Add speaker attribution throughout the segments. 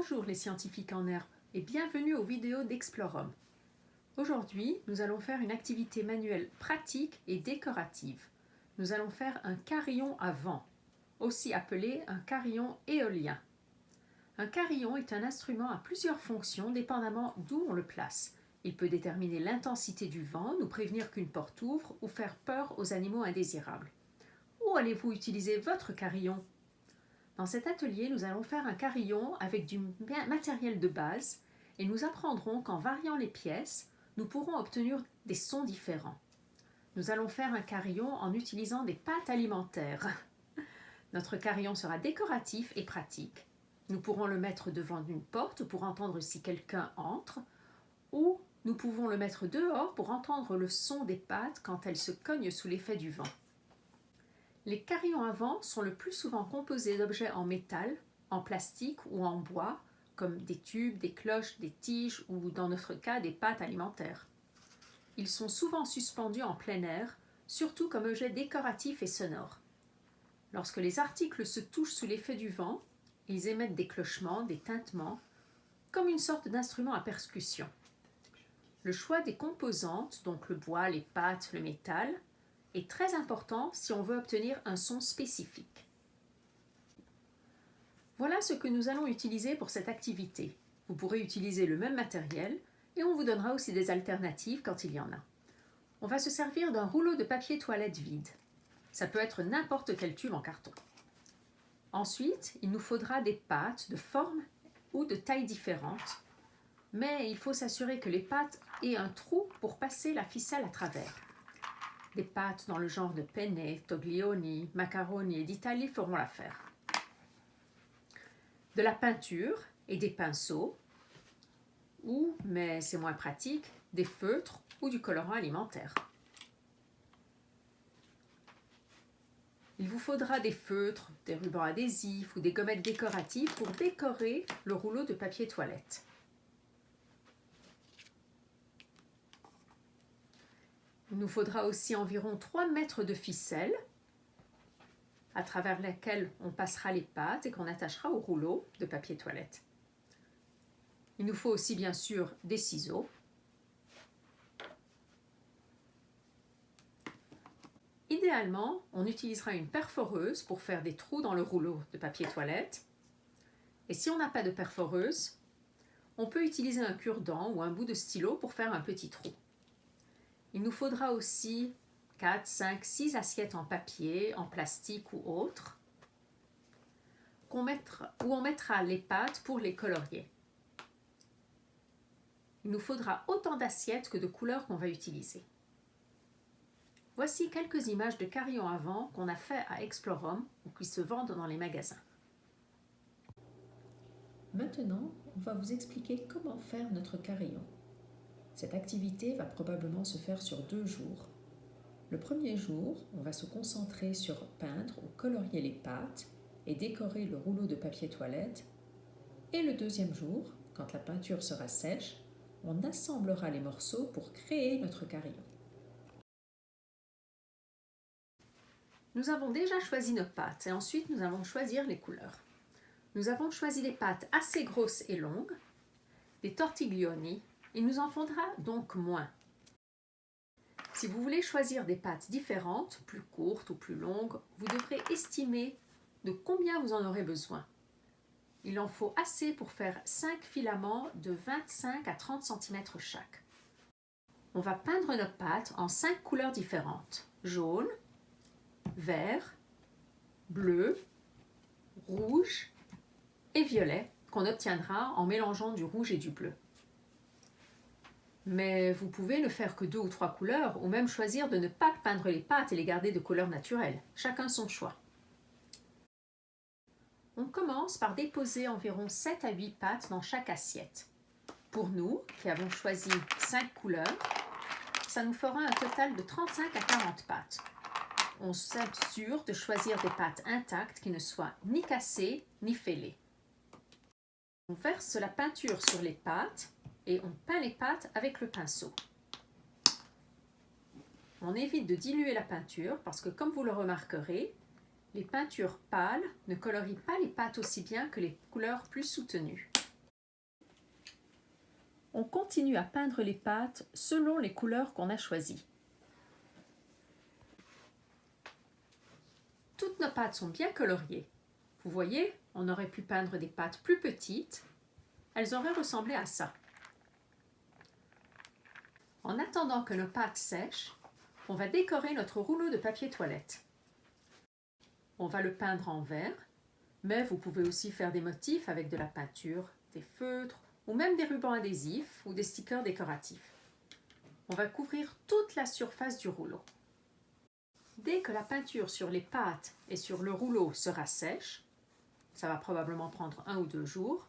Speaker 1: Bonjour les scientifiques en herbe et bienvenue aux vidéos d'Explorum. Aujourd'hui, nous allons faire une activité manuelle pratique et décorative. Nous allons faire un carillon à vent, aussi appelé un carillon éolien. Un carillon est un instrument à plusieurs fonctions dépendamment d'où on le place. Il peut déterminer l'intensité du vent, nous prévenir qu'une porte ouvre ou faire peur aux animaux indésirables. Où allez-vous utiliser votre carillon ? Dans cet atelier, nous allons faire un carillon avec du matériel de base et nous apprendrons qu'en variant les pièces, nous pourrons obtenir des sons différents. Nous allons faire un carillon en utilisant des pâtes alimentaires. Notre carillon sera décoratif et pratique. Nous pourrons le mettre devant une porte pour entendre si quelqu'un entre, ou nous pouvons le mettre dehors pour entendre le son des pâtes quand elles se cognent sous l'effet du vent. Les carillons à vent sont le plus souvent composés d'objets en métal, en plastique ou en bois, comme des tubes, des cloches, des tiges ou, dans notre cas, des pâtes alimentaires. Ils sont souvent suspendus en plein air, surtout comme objets décoratifs et sonores. Lorsque les articles se touchent sous l'effet du vent, ils émettent des clochements, des tintements, comme une sorte d'instrument à percussion. Le choix des composantes, donc le bois, les pâtes, le métal, est très important si on veut obtenir un son spécifique. Voilà ce que nous allons utiliser pour cette activité. Vous pourrez utiliser le même matériel et on vous donnera aussi des alternatives quand il y en a. On va se servir d'un rouleau de papier toilette vide. Ça peut être n'importe quel tube en carton. Ensuite, il nous faudra des pâtes de forme ou de taille différentes, mais il faut s'assurer que les pâtes aient un trou pour passer la ficelle à travers. Des pâtes dans le genre de penne, toglioni, macaroni et d'Italie feront l'affaire. De la peinture et des pinceaux, ou, mais c'est moins pratique, des feutres ou du colorant alimentaire. Il vous faudra des feutres, des rubans adhésifs ou des gommettes décoratives pour décorer le rouleau de papier toilette. Il nous faudra aussi environ 3 mètres de ficelle à travers laquelle on passera les pâtes et qu'on attachera au rouleau de papier toilette. Il nous faut aussi bien sûr des ciseaux. Idéalement, on utilisera une perforeuse pour faire des trous dans le rouleau de papier toilette. Et si on n'a pas de perforeuse, on peut utiliser un cure-dent ou un bout de stylo pour faire un petit trou. Il nous faudra aussi 4, 5, 6 assiettes en papier, en plastique ou autre, où on mettra les pâtes pour les colorier. Il nous faudra autant d'assiettes que de couleurs qu'on va utiliser. Voici quelques images de carillons à vent qu'on a fait à Explorum ou qui se vendent dans les magasins. Maintenant, on va vous expliquer comment faire notre carillon. Cette activité va probablement se faire sur 2 jours. Le premier jour, on va se concentrer sur peindre ou colorier les pâtes et décorer le rouleau de papier toilette. Et le deuxième jour, quand la peinture sera sèche, on assemblera les morceaux pour créer notre carillon. Nous avons déjà choisi nos pâtes et ensuite nous allons choisir les couleurs. Nous avons choisi des pâtes assez grosses et longues, des tortiglioni. Il nous en faudra donc moins. Si vous voulez choisir des pâtes différentes, plus courtes ou plus longues, vous devrez estimer de combien vous en aurez besoin. Il en faut assez pour faire 5 filaments de 25 à 30 cm chaque. On va peindre nos pâtes en 5 couleurs différentes: jaune, vert, bleu, rouge et violet, qu'on obtiendra en mélangeant du rouge et du bleu. Mais vous pouvez ne faire que 2 ou 3 couleurs ou même choisir de ne pas peindre les pâtes et les garder de couleur naturelle. Chacun son choix. On commence par déposer environ 7 à 8 pâtes dans chaque assiette. Pour nous, qui avons choisi 5 couleurs, ça nous fera un total de 35 à 40 pâtes. On s'assure de choisir des pâtes intactes qui ne soient ni cassées ni fêlées. On verse la peinture sur les pâtes et on peint les pâtes avec le pinceau. On évite de diluer la peinture parce que, comme vous le remarquerez, les peintures pâles ne colorient pas les pâtes aussi bien que les couleurs plus soutenues. on continue à peindre les pâtes selon les couleurs qu'on a choisies. Toutes nos pâtes sont bien coloriées. Vous voyez, on aurait pu peindre des pâtes plus petites. Elles auraient ressemblé à ça. En attendant que nos pâtes sèchent, on va décorer notre rouleau de papier toilette. On va le peindre en vert, mais vous pouvez aussi faire des motifs avec de la peinture, des feutres ou même des rubans adhésifs ou des stickers décoratifs. On va couvrir toute la surface du rouleau. Dès que la peinture sur les pâtes et sur le rouleau sera sèche, ça va probablement prendre 1 ou 2 jours,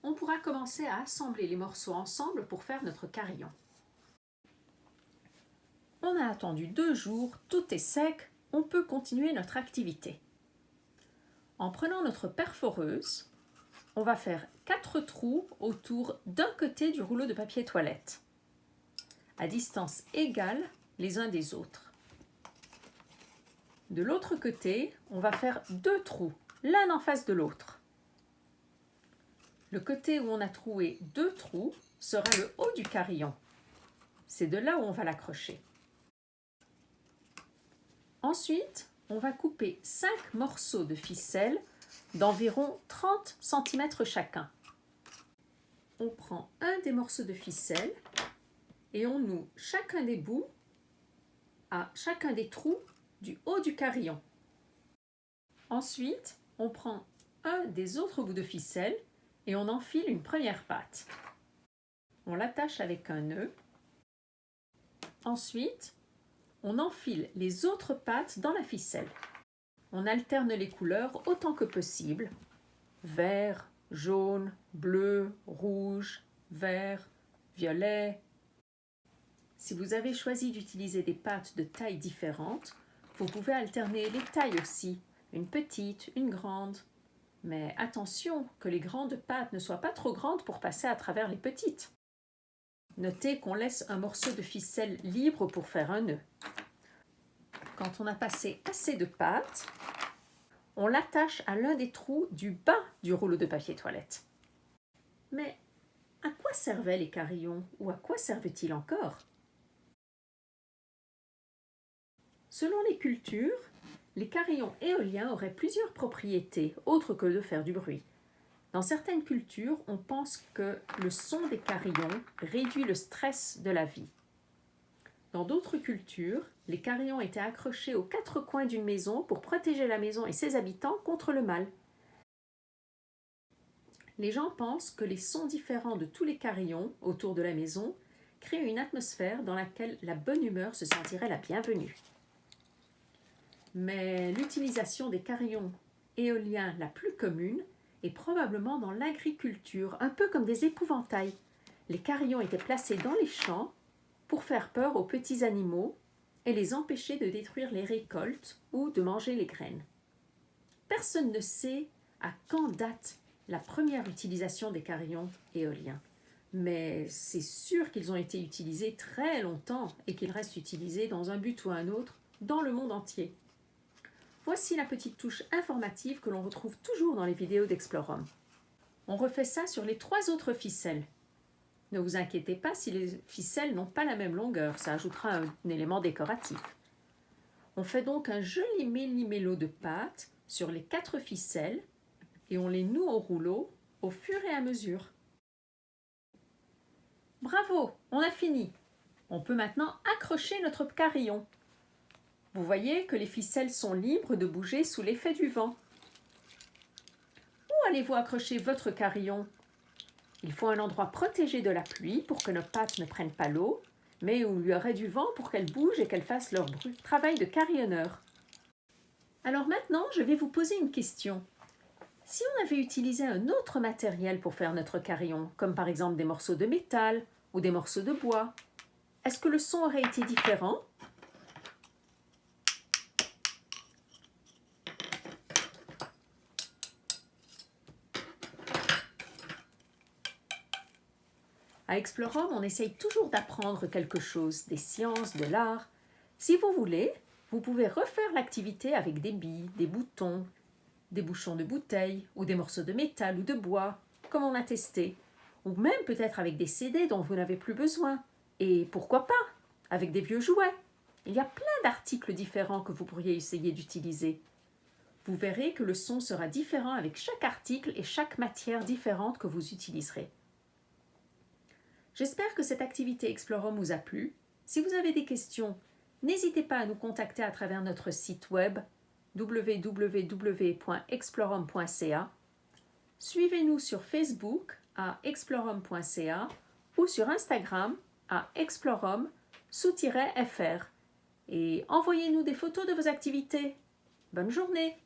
Speaker 1: on pourra commencer à assembler les morceaux ensemble pour faire notre carillon. On a attendu 2 jours, tout est sec, on peut continuer notre activité. En prenant notre perforeuse, on va faire 4 trous autour d'un côté du rouleau de papier toilette, à distance égale les uns des autres. De l'autre côté, on va faire 2 trous, l'un en face de l'autre. Le côté où on a troué 2 trous sera le haut du carillon. C'est de là où on va l'accrocher. Ensuite, on va couper 5 morceaux de ficelle d'environ 30 cm chacun. On prend un des morceaux de ficelle et on noue chacun des bouts à chacun des trous du haut du carillon. Ensuite, on prend un des autres bouts de ficelle et on enfile une première patte. On l'attache avec un nœud. Ensuite, on enfile les autres pattes dans la ficelle. On alterne les couleurs autant que possible. Vert, jaune, bleu, rouge, vert, violet. Si vous avez choisi d'utiliser des pâtes de tailles différentes, vous pouvez alterner les tailles aussi, une petite, une grande. Mais attention que les grandes pâtes ne soient pas trop grandes pour passer à travers les petites. Notez qu'on laisse un morceau de ficelle libre pour faire un nœud. Quand on a passé assez de pâte, on l'attache à l'un des trous du bas du rouleau de papier toilette. Mais à quoi servaient les carillons ou à quoi servent-ils encore? Selon les cultures, les carillons éoliens auraient plusieurs propriétés autres que de faire du bruit. Dans certaines cultures, on pense que le son des carillons réduit le stress de la vie. Dans d'autres cultures, les carillons étaient accrochés aux 4 coins d'une maison pour protéger la maison et ses habitants contre le mal. Les gens pensent que les sons différents de tous les carillons autour de la maison créent une atmosphère dans laquelle la bonne humeur se sentirait la bienvenue. Mais l'utilisation des carillons éoliens la plus commune est probablement dans l'agriculture, un peu comme des épouvantails. Les carillons étaient placés dans les champs pour faire peur aux petits animaux et les empêcher de détruire les récoltes ou de manger les graines. Personne ne sait à quand date la première utilisation des carillons éoliens, mais c'est sûr qu'ils ont été utilisés très longtemps et qu'ils restent utilisés dans un but ou un autre dans le monde entier. Voici la petite touche informative que l'on retrouve toujours dans les vidéos d'Explorum. On refait ça sur les 3 autres ficelles. Ne vous inquiétez pas si les ficelles n'ont pas la même longueur, ça ajoutera un élément décoratif. On fait donc un joli méli-mélo de pâte sur les 4 ficelles et on les noue au rouleau au fur et à mesure. Bravo, on a fini. On peut maintenant accrocher notre carillon. Vous voyez que les ficelles sont libres de bouger sous l'effet du vent. Où allez-vous accrocher votre carillon? Il faut un endroit protégé de la pluie pour que nos pattes ne prennent pas l'eau, mais où il y aurait du vent pour qu'elles bougent et qu'elles fassent leur travail de carillonneur. Alors maintenant, je vais vous poser une question. Si on avait utilisé un autre matériel pour faire notre carillon, comme par exemple des morceaux de métal ou des morceaux de bois, est-ce que le son aurait été différent? À Explorum, on essaye toujours d'apprendre quelque chose, des sciences, de l'art. Si vous voulez, vous pouvez refaire l'activité avec des billes, des boutons, des bouchons de bouteilles ou des morceaux de métal ou de bois, comme on a testé. ou même peut-être avec des CD dont vous n'avez plus besoin. Et pourquoi pas avec des vieux jouets. Il y a plein d'articles différents que vous pourriez essayer d'utiliser. Vous verrez que le son sera différent avec chaque article et chaque matière différente que vous utiliserez. J'espère que cette activité Explorum vous a plu. Si vous avez des questions, n'hésitez pas à nous contacter à travers notre site web www.explorum.ca. Suivez-nous sur Facebook à explorum.ca ou sur Instagram à explorum_fr et envoyez-nous des photos de vos activités. Bonne journée!